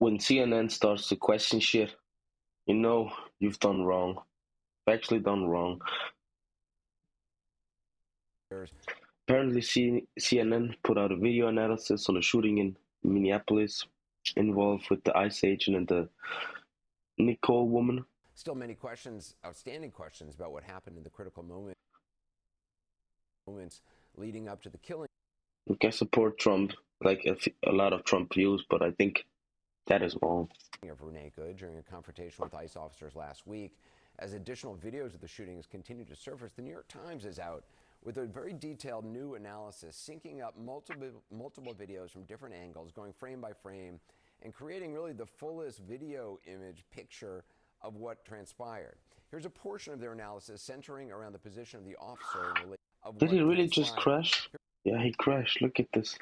when CNN starts to question shit, you know you've done wrong. Actually done wrong. Apparently, CNN put out a video analysis on the shooting in Minneapolis involved with the ICE agent and the Nicole woman. Still many questions, outstanding questions about what happened in the critical moments leading up to the killing. I support Trump, like a lot of Trump views, but I think that is wrong. Of Renee Good during a confrontation with ICE officers last week. As additional videos of the shootings continue to surface, the New York Times is out with a very detailed new analysis, syncing up multiple videos from different angles, going frame by frame, and creating really the fullest video image picture of what transpired. Here's a portion of their analysis centering around the position of the officer in relation of Did he what really just transpired. crash? Yeah, he crashed. Look at this.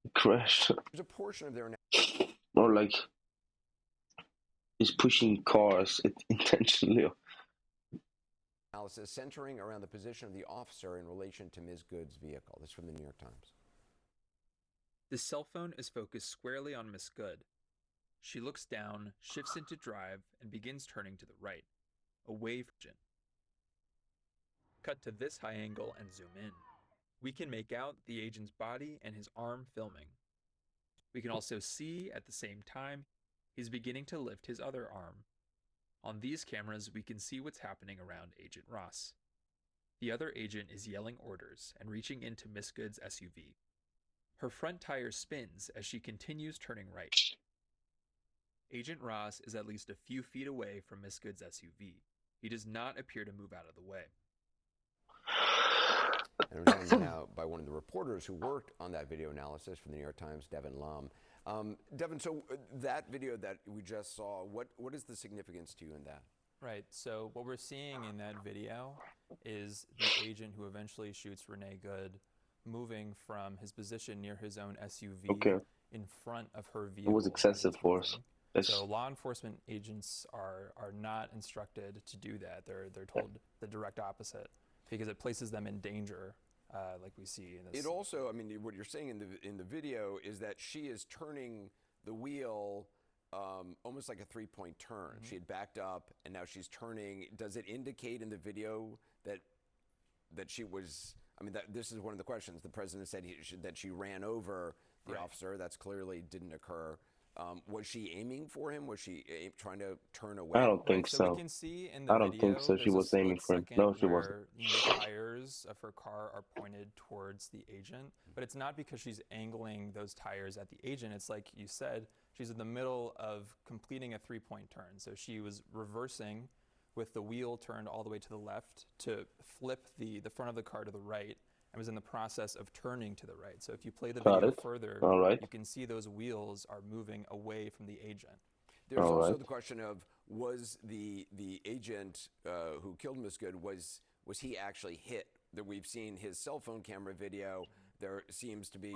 He crashed. There's a portion of their Or like he's pushing cars intentionally. analysis centering around the position of the officer in relation to Ms. Good's vehicle. This is from the New York Times. The cell phone is focused squarely on Miss Good. She looks down, shifts into drive, and begins turning to the right, away from the engine. Cut to this high angle and zoom in. We can make out the agent's body and his arm filming. We can also see, at the same time, he's beginning to lift his other arm. On these cameras, we can see what's happening around Agent Ross. The other agent is yelling orders and reaching into Miss Good's SUV. Her front tire spins as she continues turning right. Agent Ross is at least a few feet away from Miss Good's SUV. He does not appear to move out of the way. And I'm joined now by one of the reporters who worked on that video analysis from the New York Times, Devin Lum. Devin, so that video that we just saw, what is the significance to you in that? Right, so what we're seeing in that video is the agent who eventually shoots Renee Good moving from his position near his own SUV in front of her vehicle. It was excessive force. So law enforcement agents are not instructed to do that. They're told the direct opposite because it places them in danger, like we see in this. It also, I mean, what you're saying in the video is that she is turning the wheel almost like a three-point turn. Mm-hmm. She had backed up and now she's turning. Does it indicate in the video that she was? I mean, this is one of the questions. The president said that she ran over the officer. That's clearly didn't occur. Was she aiming for him? Was she trying to turn away? I don't think so. We can see in the I don't think so. She was aiming for him. No, she wasn't. The tires of her car are pointed towards the agent, but it's not because she's angling those tires at the agent. It's like you said, she's in the middle of completing a three-point turn. So she was reversing with the wheel turned all the way to the left to flip the front of the car to the right, and was in the process of turning to the right. So if you play the video further, you can see those wheels are moving away from the agent. There's also the question of, was the agent who killed Ms. Good, was he actually hit? That we've seen his cell phone camera video. There seems to be,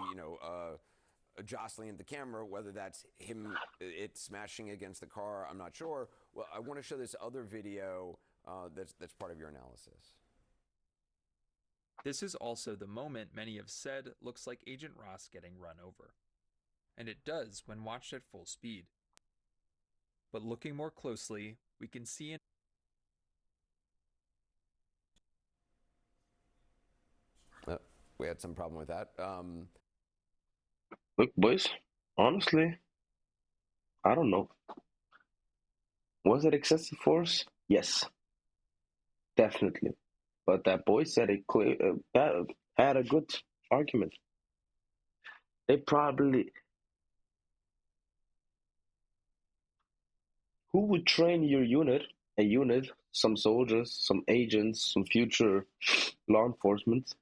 a jostling of the camera, whether that's him, it smashing against the car, I'm not sure. Well, I want to show this other video that's part of your analysis. This is also the moment many have said looks like Agent Ross getting run over. And it does when watched at full speed. But looking more closely, we can see we had some problem with that. Look, boys, honestly, I don't know. Was it excessive force? Yes, definitely. But that boy said it had a good argument. They probably... Who would train your unit, a unit, some soldiers, some agents, some future law enforcement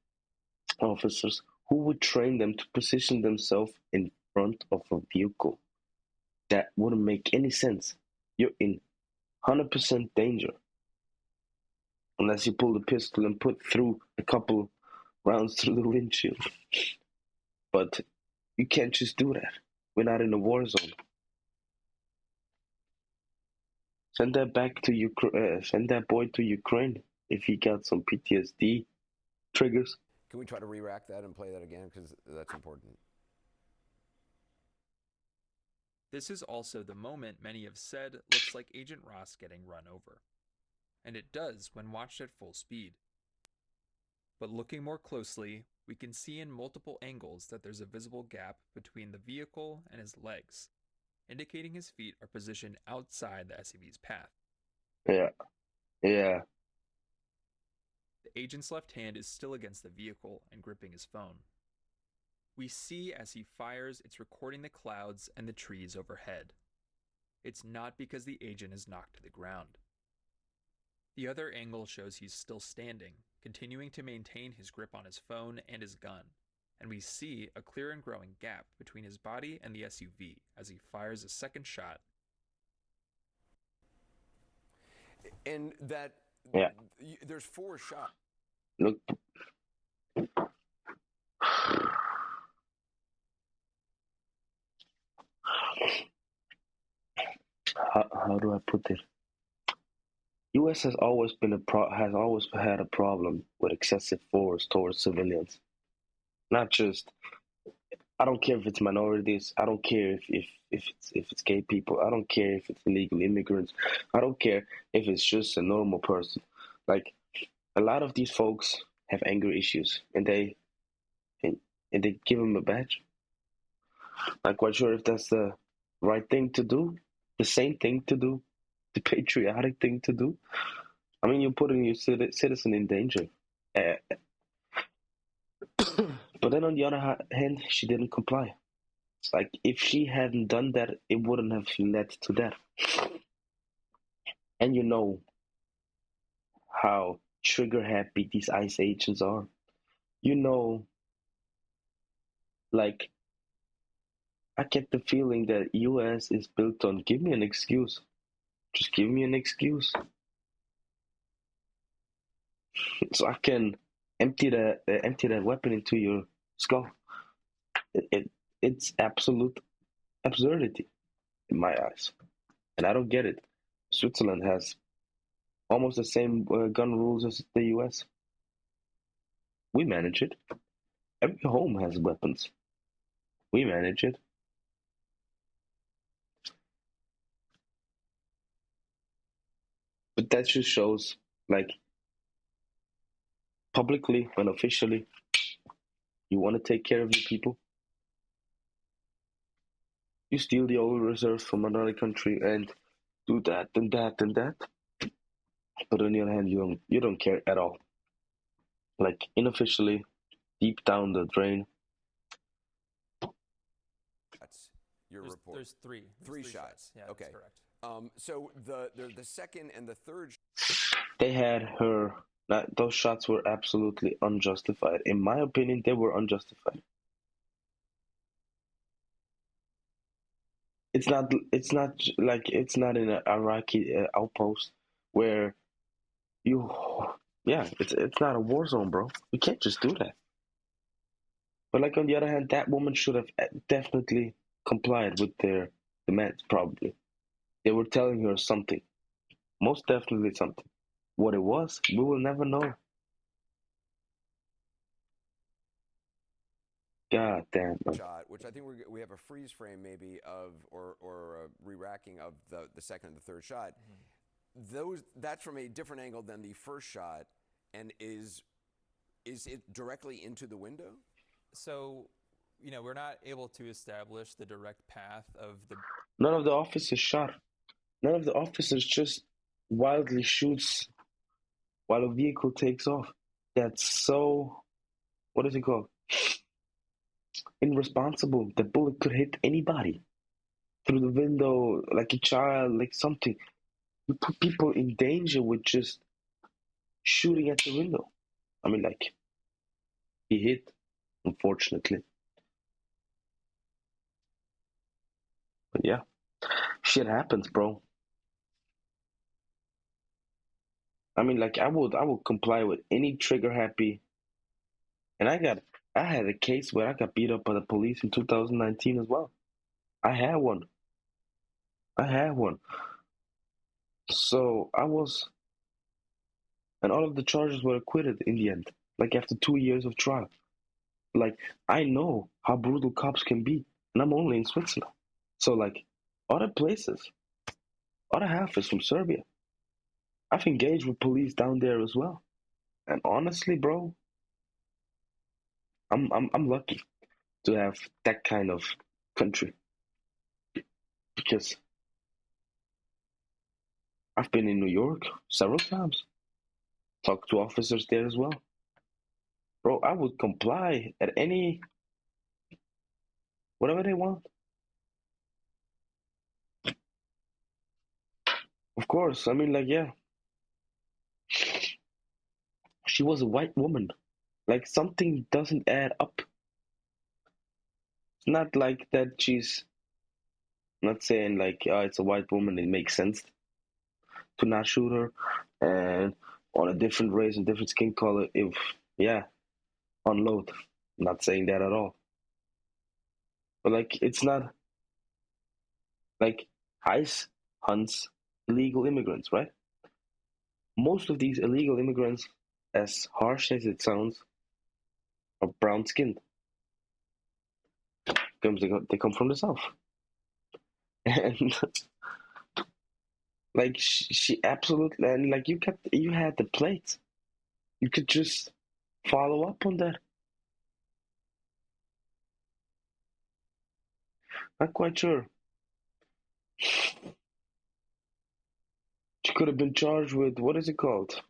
officers, who would train them to position themselves in front of a vehicle? That wouldn't make any sense. You're in 100% danger. Unless you pull the pistol and put through a couple rounds through the windshield. But you can't just do that. We're not in a war zone. Send that back to Ukraine. Send that boy to Ukraine if he got some PTSD triggers. Can we try to re-rack that and play that again? Because that's important. This is also the moment many have said looks like Agent Ross getting run over. And it does when watched at full speed. But looking more closely, we can see in multiple angles that there's a visible gap between the vehicle and his legs, indicating his feet are positioned outside the SUV's path. Yeah. Yeah. The agent's left hand is still against the vehicle and gripping his phone. We see as he fires, it's recording the clouds and the trees overhead. It's not because the agent is knocked to the ground. The other angle shows he's still standing, continuing to maintain his grip on his phone and his gun, and we see a clear and growing gap between his body and the SUV as he fires a second shot. And that, Yeah. there's 4 shots. Look. How do I put it? U.S. has always had a problem with excessive force towards civilians. Not just, I don't care if it's minorities. I don't care if it's gay people. I don't care if it's illegal immigrants. I don't care if it's just a normal person. Like, a lot of these folks have anger issues, and they give them a badge. Not quite sure if that's the right thing to do, the same thing to do, the patriotic thing to do. I mean, you're putting your citizen in danger. But then on the other hand, she didn't comply. It's like, if she hadn't done that, it wouldn't have led to that. And you know how trigger happy these ICE agents are. You know, like, I get the feeling that US is built on, give me an excuse. Just give me an excuse. So I can empty that weapon into your skull. It's absolute absurdity in my eyes. And I don't get it. Switzerland has almost the same gun rules as the US. We manage it. Every home has weapons. We manage it. But that just shows, like, publicly and officially, you want to take care of your people. You steal the oil reserves from another country and do that and that and that. But on the other hand, you don't care at all. Like, unofficially, deep down the drain. That's your report. There's 3. Three shots. Yeah, Okay. that's correct. So the second and the third. They had her. Those shots were absolutely unjustified. In my opinion, they were unjustified. It's not in an Iraqi outpost where it's not a war zone, bro. You can't just do that. But like, on the other hand, that woman should have definitely complied with their demands. Probably they were telling her something, most definitely something. What it was, we will never know. God damn, man. Shot, which I think we have a freeze frame maybe of or a re-racking of the second and the third shot. Mm-hmm. That's from a different angle than the first shot, and is it directly into the window? So, we're not able to establish the direct path of the. None of the officers shot. None of the officers just wildly shoots while a vehicle takes off. That's so, what is it called? Irresponsible. The bullet could hit anybody through the window, like a child, like something. You put people in danger with just shooting at the window. I mean, like, he hit, unfortunately. But yeah, shit happens, bro. I mean, like, I would comply with any trigger happy. And I had a case where I got beat up by the police in 2019 as well. I had one. So and all of the charges were acquitted in the end, like after 2 years of trial. Like, I know how brutal cops can be, and I'm only in Switzerland. So, like, Other places, other half is from Serbia. I've engaged with police down there as well. And honestly, bro, I'm lucky to have that kind of country because I've been in New York several times, talked to officers there as well. Bro, I would comply at any whatever they want. Of course, I mean, like, yeah, she was a white woman. Like, something doesn't add up. It's not like that she's not saying, like, oh, it's a white woman, it makes sense to not shoot her. And on a different race and different skin color, if, yeah, unload. I'm not saying that at all. But, like, it's not like ICE hunts illegal immigrants, right? Most of these illegal immigrants, as harsh as it sounds, are brown skinned. They come from the south. And like she absolutely, and like you had the plate. You could just follow up on that. Not quite sure. She could have been charged with what is it called?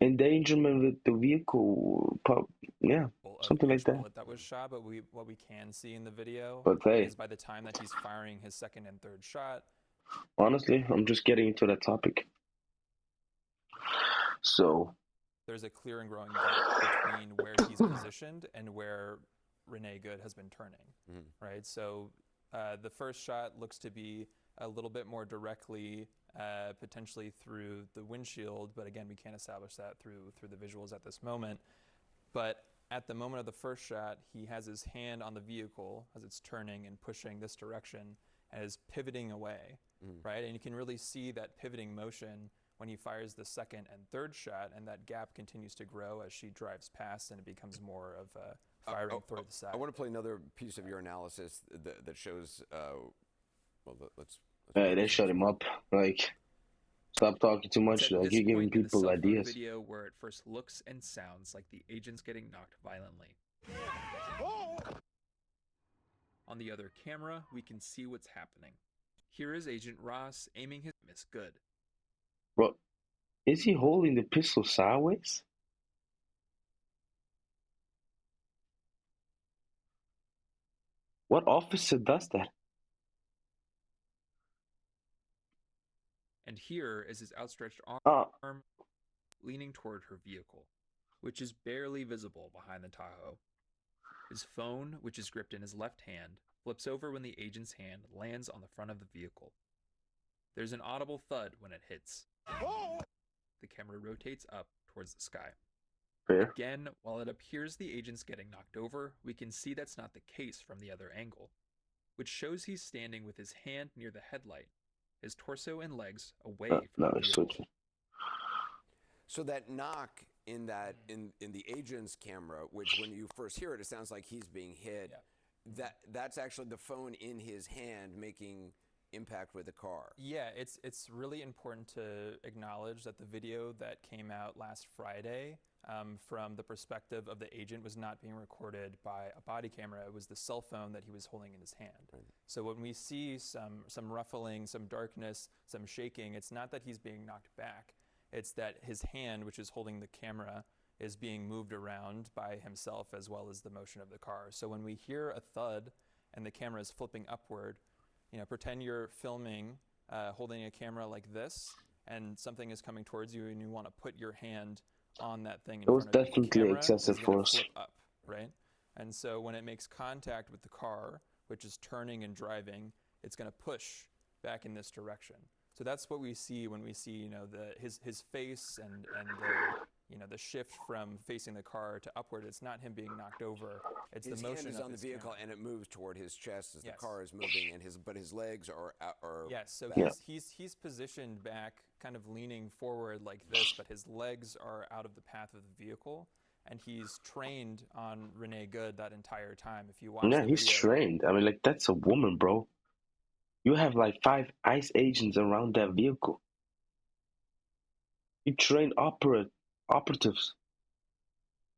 Endangerment with the vehicle, yeah, Of something like each that. bullet that was shot, but what we can see in the video But hey, is by the time that he's firing his second and third shot, honestly, I'm just getting into that topic. So there's a clear and growing gap between where he's positioned and where Renee Good has been turning, right? So the first shot looks to be a little bit more directly, potentially through the windshield, but again, we can't establish that through the visuals at this moment. But at the moment of the first shot, he has his hand on the vehicle as it's turning and pushing this direction and is pivoting away, right? And you can really see that pivoting motion when he fires the second and third shot, and that gap continues to grow as she drives past and it becomes more of a firing toward the side. I want to play another piece of your analysis that shows, well, let's they shut him up. Like, stop talking too It's much. at Like, this you're giving point in the people cell phone ideas. video where it first looks and sounds like the agent's getting knocked violently. On the other camera, we can see what's happening. Here is Agent Ross aiming his Miss Good. Bro, is he holding the pistol sideways? What officer does that? And here is his outstretched arm leaning toward her vehicle, which is barely visible behind the Tahoe. His phone, which is gripped in his left hand, flips over when the agent's hand lands on the front of the vehicle. There's an audible thud when it hits. The camera rotates up towards the sky. Fair. Again, while it appears the agent's getting knocked over, we can see that's not the case from the other angle, which shows he's standing with his hand near the headlight, his torso and legs away from the vehicle. Switching. So that knock in the agent's camera, which when you first hear it, it sounds like he's being hit. Yeah. That's actually the phone in his hand making impact with the car. Yeah, it's really important to acknowledge that the video that came out last Friday from the perspective of the agent was not being recorded by a body camera. It was the cell phone that he was holding in his hand. Right. So when we see some ruffling, some darkness, some shaking, it's not that he's being knocked back. It's that his hand, which is holding the camera, is being moved around by himself as well as the motion of the car. So when we hear a thud and the camera is flipping upward, pretend you're filming, holding a camera like this, and something is coming towards you, and you want to put your hand on that thing in front of you. It was definitely camera excessive is going to force. flip up, right? And so when it makes contact with the car, which is turning and driving, it's going to push back in this direction. So that's what we see when we see, his face and the shift from facing the car to upward. It's not him being knocked over. It's his the motion hand is of on the vehicle camera. and it moves toward his chest as the car is moving, but his legs are yes. So back. he's positioned back, kind of leaning forward like this, but his legs are out of the path of the vehicle, and he's trained on Renee Good that entire time. If you watch Yeah, the he's video, trained. I mean, like, that's a woman, bro. You have like 5 ICE agents around that vehicle. You train operatives.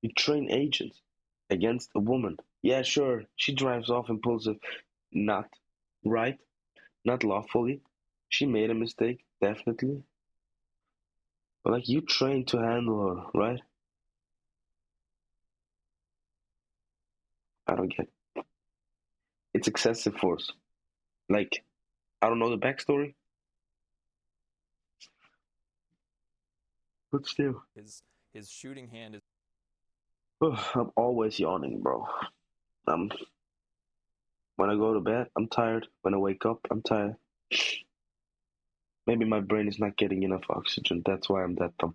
You train agents against a woman. Yeah, sure, she drives off impulsive. Not right. Not lawfully. She made a mistake, definitely. But like, you trained to handle her, right? I don't get it. It's excessive force. Like, I don't know the backstory, but still. his shooting hand is I'm always yawning, bro. When I go to bed, I'm tired. When I wake up, I'm tired. Maybe my brain is not getting enough oxygen. That's why I'm that dumb.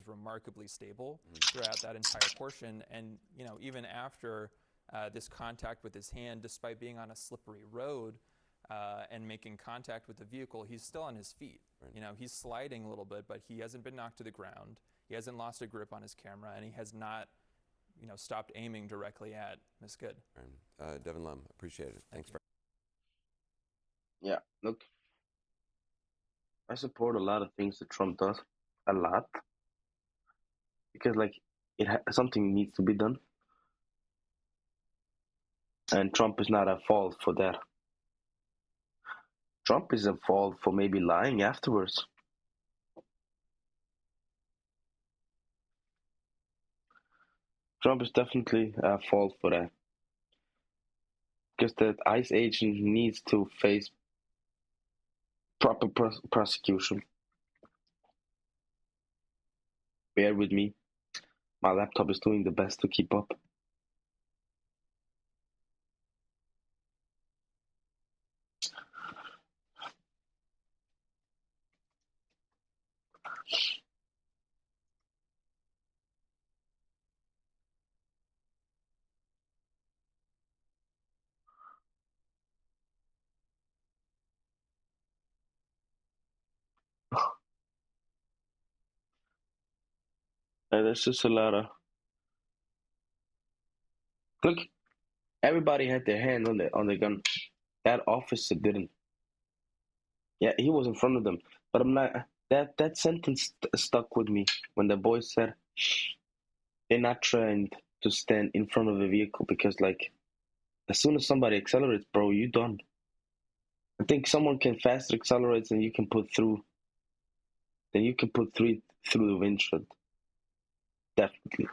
remarkably stable throughout that entire portion. And even after this contact with his hand, despite being on a slippery road and making contact with the vehicle, he's still on his feet. Right. He's sliding a little bit, but he hasn't been knocked to the ground. He hasn't lost a grip on his camera, and he has not stopped aiming directly at Miss Good. Right. Devin Lum, appreciate it. Thanks for. Yeah, look, I support a lot of things that Trump does, a lot, because like something needs to be done, and Trump is not at fault for that. Trump is at fault for maybe lying afterwards. Trump is definitely at fault for that, because the ICE agent needs to face proper prosecution. Bear with me. My laptop is doing the best to keep up. And there's just a lot of look. Everybody had their hand on the gun. That officer didn't. Yeah, he was in front of them. But I'm not. That sentence stuck with me when the boy said they're not trained to stand in front of a vehicle because, like, as soon as somebody accelerates, bro, you done. I think someone can faster accelerate than you can put through. Then you can put through the windshield. Definitely.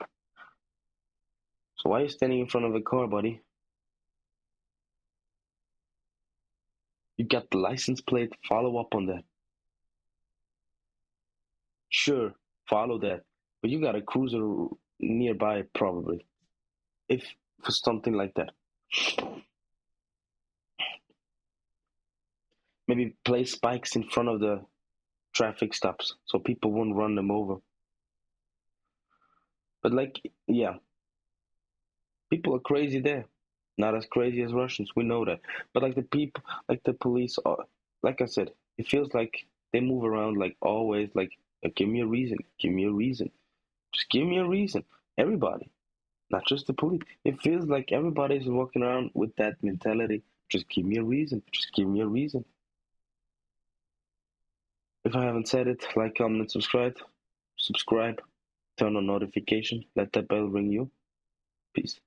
So why are you standing in front of a car, buddy? You got the license plate. Follow up on that. Sure, follow that. But you got a cruiser nearby, probably. If for something like that. Maybe place spikes in front of the traffic stops so people won't run them over. But like, yeah, people are crazy there. Not as crazy as Russians, we know that. But like the people, like the police are, like I said, it feels like they move around like always, like, give me a reason, give me a reason. Just give me a reason. Everybody, not just the police. It feels like everybody's walking around with that mentality. Just give me a reason. Just give me a reason. If I haven't said it, like, comment, and subscribe. Subscribe. Turn on notification. Let that bell ring you. Peace.